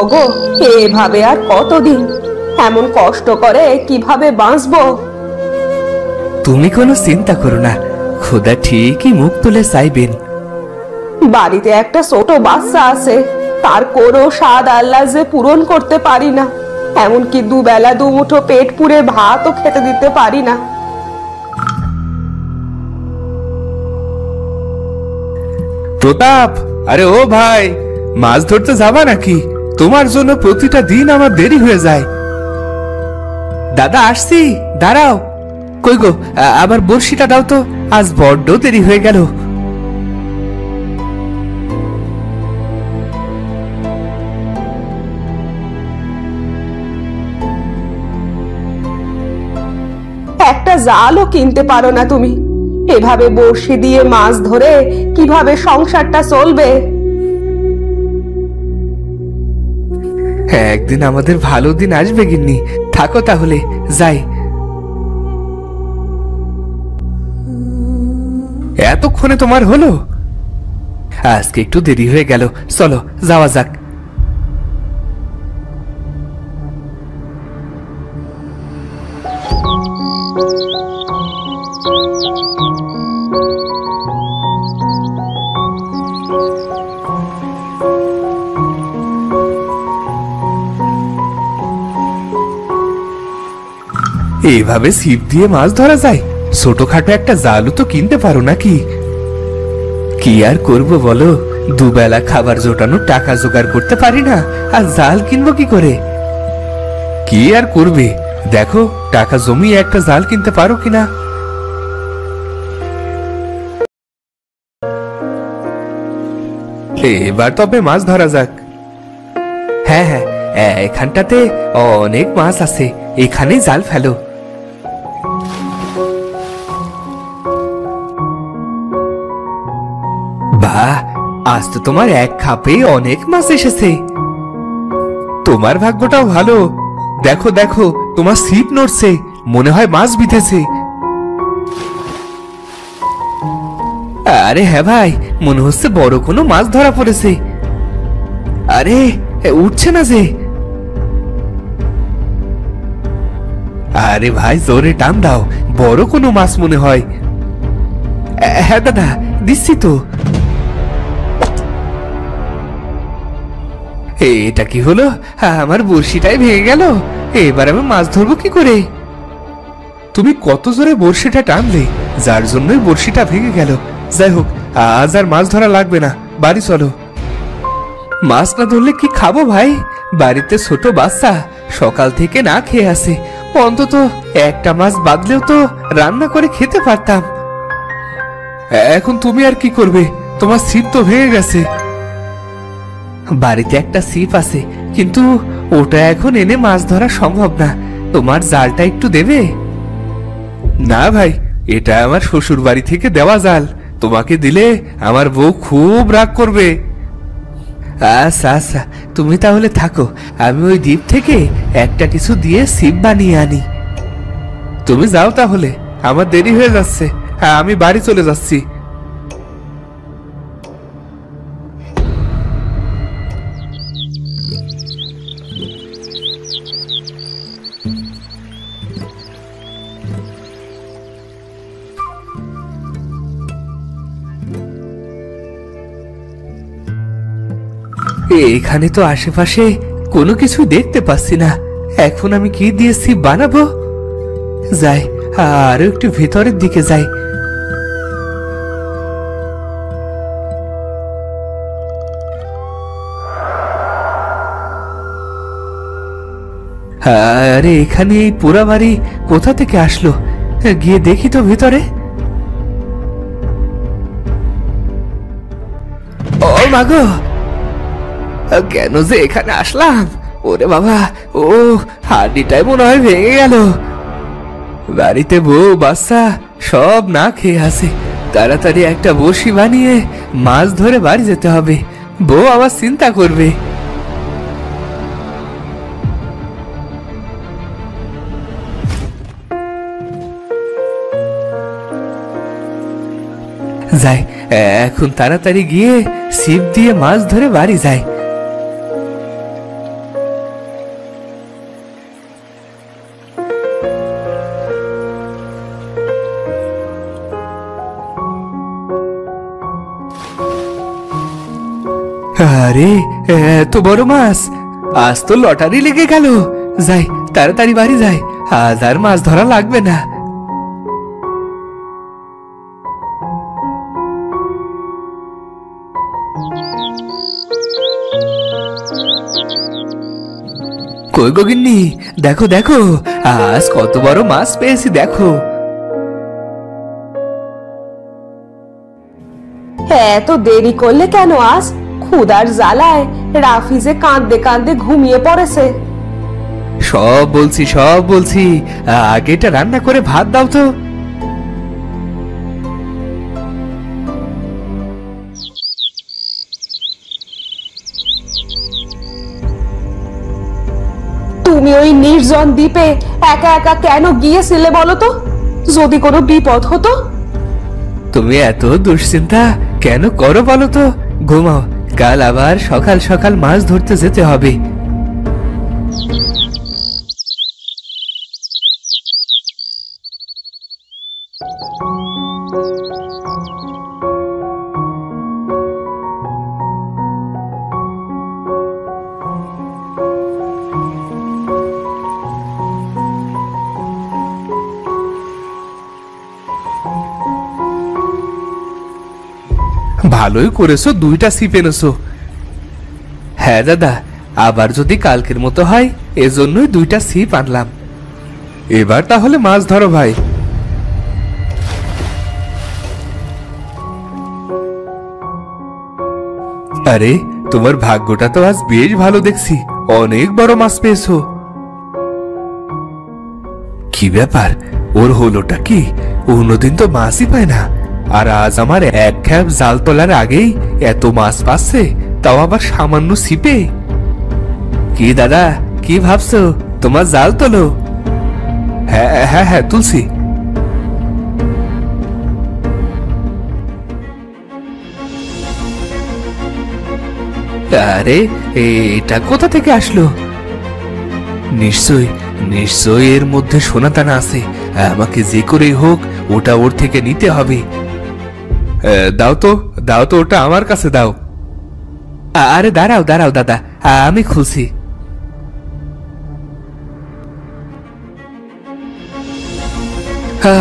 ওগো, এভাবে আর কতদিন? এমন কষ্ট করে কিভাবে বাঁচবো? তুমি কোনো চিন্তা করো না, খোদা ঠিকই মুখ তুলে চাইবেন। বাড়িতে একটা ছোট বাচ্চা আছে, তার কোনো স্বাদ আল্লাহ যে পূরণ করতে পারি না। এমনকি দুবেলা দুমুঠো পেট পুড়ে ভাতও খেতে দিতে পারি না। প্রতাপ, আরে ও ভাই, মাছ ধরতে যাবা নাকি? তোমার জন্য প্রতিটা দিন আমার দেরি হয়ে যায়। দাদা আসছি, দাঁড়াও। কই গো, আবার বড়শিটা দাও তো, আজ বড্ড দেরি হয়ে গেল। একটা জালও কিনতে পারো না তুমি? এভাবে বড়শি দিয়ে মাছ ধরে কিভাবে সংসারটা চলবে? হ্যাঁ, একদিন আমাদের ভালো দিন আসবে গিন্নি, থাকো তাহলে, যাই। এতক্ষণে তোমার হলো? আজকে একটু দেরি হয়ে গেল, চলো যাওয়া যাক। এইভাবে ছিপ দিয়ে মাছ ধরা যায়? ছোটখাটো একটা জালও তো কিনতে পারো নাকি? কি আর করব বলো, দুবেলা খাবার জোটানোর টাকা জোগাড় করতে পারি না, আর জাল কিনবো কি করে? কি আর করবে, দেখো টাকা জমিয়ে একটা জাল কিনতে পারো কিনা। এবার তবে মাছ ধরা যাক। হ্যাঁ হ্যাঁ, এখানটাতে অনেক মাছ আছে, এখানেই জাল ফেলো। বাহ, আজ তো তোমার এক খাপে অনেক মাছ এসেছে। তোমার ভাগ্যটাও ভালো। দেখো দেখো, তোমার ছিপ নড়ছে, মনে হয় মাছ বিঁধেছে। আরে হ্যাঁ ভাই, মনে হচ্ছে বড় কোনো মাছ ধরা পড়েছে। আরে উঠছে না যে। আরে ভাই, জোরে টান দাও, বড় কোনো মাছ মনে হয়। হ্যাঁ দাদা, দিচ্ছি তো। এটা কি হলো? আমার বড়শিটাই ভেঙে গেল, এবার আমি মাছ ধরবো কি করে? তুমি কত জোরে বড়শিটা টানলে, যার জন্যই বড়শিটা ভেঙে গেল। যাই হোক, আজ আর মাছ ধরা লাগবে না, বাড়ি চলো। মাছ না ধরলে কি খাবো ভাই? বাড়িতে ছোট বাচ্চা সকাল থেকে না খেয়ে আছে, অন্তত একটা মাছ বাদলেও তো রান্না করে খেতে পারতাম। এখন তুমি আর কি করবে? তোমার ছিপ তো ভেঙে গেছে। বাড়িতে একটা ছিপ আছে, কিন্তু ওটা এখন এনে মাছ ধরা সম্ভব না। তোমার জালটা একটু দেবে? না ভাই, এটা আমার শ্বশুর বাড়ি থেকে দেওয়া জাল, তোমাকে দিলে আমার বউ খুব রাগ করবে। আচ্ছা আচ্ছা, তুমি তাহলে থাকো, আমি ওই দ্বীপ থেকে একটা কিছু দিয়ে ছিপ বানিয়ে আনি। তুমি যাও তাহলে, আমার দেরি হয়ে যাচ্ছে। হ্যাঁ, আমি বাড়ি চলে যাচ্ছি। এখানে তো আশেপাশে কোনো কিছু দেখতে পাচ্ছি না, এখন আমি কি দিয়ে ছিপ বানাবো? যাই, আরো একটু ভেতরের দিকে যাই। আরে এখানে এই পোড়া বাড়ি কোথা থেকে আসলো? গিয়ে দেখি তো ভেতরে। ও মাগো, কেন যে এখানে আসলাম? ওরে বাবা, ও হাড়িটাই মনে হয় ভেঙে গেল। বাড়িতে বউ বাচ্চা সব না খেয়ে আছে, তাড়াতাড়ি একটা বড়শি বানিয়ে মাছ ধরে বাড়ি যেতে হবে, বউ আবার চিন্তা করবে। যাই, এখন তাড়াতাড়ি গিয়ে ছিপ দিয়ে মাছ ধরে বাড়ি যাই। আরে এত বড় মাছ, আজ তো লটারি লেগে গেল। যাই তাড়াতাড়ি বাড়ি যাই, আজ আর মাছ ধরা লাগবে না। কই গো গিন্নি, দেখো দেখো আজ কত বড় মাছ পেয়েছি দেখো। এত দেরি করলে কেন? আজ ক্ষুধার জ্বালায় রাফিজে কাঁদতে কাঁদতে ঘুমিয়ে পড়েছে। সব বলছি সব বলছি, আগে এটা রান্না করে ভাত দাও তো। তুমি ওই নির্জন দ্বীপে একা একা কেন গিয়েছিলে বলো তো? যদি কোনো বিপদ হতো? তুমি এত দুশ্চিন্তা কেন করো বলো তো? ঘুমাও, কাল আবার সকাল সকাল মাছ ধরতে যেতে হবে। ভালোই করেছো, দুইটা ছিপ এনেছো। হ্যাঁ দাদা, আবার যদি কালকের মতো হয় এজন্যই দুইটা ছিপ আনলাম। এবার তাহলে মাছ ধরো ভাই। আরে তোমার ভাগ্যটা তো আজ বেশ ভালো দেখছি, অনেক বড় মাছ পেয়েছো। কি ব্যাপার, ওর হলোটা কি? অন্যদিন তো মাছই পায় না, আর আজ আমার এক খ্যাপ জাল তোলার আগেই এত মাছ পাচ্ছে, তাও আবার সামান্য ছিপে। কি দাদা, কি ভাবছো? তোমার জাল তোলো। হ্যাঁ হ্যাঁ হ্যাঁ তুলছি। আরে এটা কোথা থেকে আসলো? নিশ্চয় নিশ্চয় এর মধ্যে সোনাদানা আছে, আমাকে যে করেই হোক ওটা ওর থেকে নিতে হবে। দাও তো দাও তো, ওটা আমার কাছে দাও। আরে দাঁড়াও দাঁড়াও দাদা, আমি খুলছি।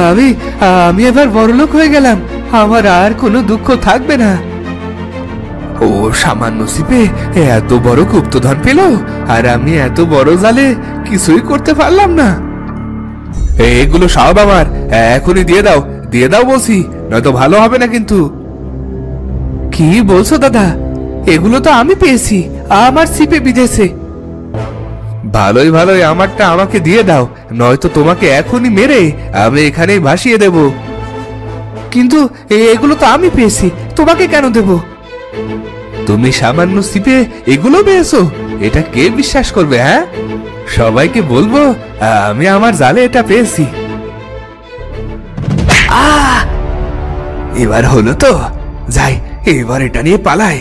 আমি আমি এবার বড়লোক হয়ে গেলাম, আমার আর কোনো দুঃখ থাকবে না। ও সামান্য ছিপে এত বড় গুপ্তধন পেল, আর আমি এত বড় জালে কিছুই করতে পারলাম না। এগুলো সব আমার, এখনই দিয়ে দাও বলছি, নয়তো ভালো হবে না কিন্তু। কি বলছো দাদা? এগুলো তো আমি পেয়েছি, আমার ছিপে বিঁধেছে। ভালোই ভালোই আমারটা আমাকে দিয়ে দাও, নয়তো তোমাকে এখনই মেরে আমি এখানেই ভাসিয়ে দেব। কিন্তু এগুলো তো আমি পেয়েছি, তোমাকে কেন দেব? তুমি সামান্য ছিপে এগুলো পেয়েছো, এটা কে বিশ্বাস করবে? হ্যাঁ, সবাইকে বলবো আমি আমার জালে এটা পেয়েছি। এবার হলো তো, যাই এবার এটা নিয়ে পালাই।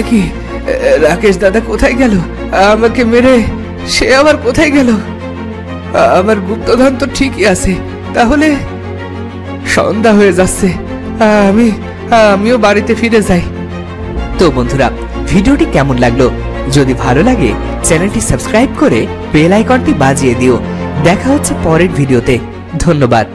কি রাকেশ দাদা কোথায় গেল? আমাকে মেরে সে আবার কোথায় গেল? আমার গুপ্তধন তো ঠিকই আছে, তাহলে সন্ধ্যা হয়ে যাচ্ছে, আমিও বাড়িতে ফিরে যাই। তো বন্ধুরা, ভিডিওটি কেমন লাগলো? যদি ভালো লাগে চ্যানেলটি সাবস্ক্রাইব করে বেল আইকনটি বাজিয়ে দিও। দেখা হচ্ছে পরের ভিডিওতে। ধন্যবাদ।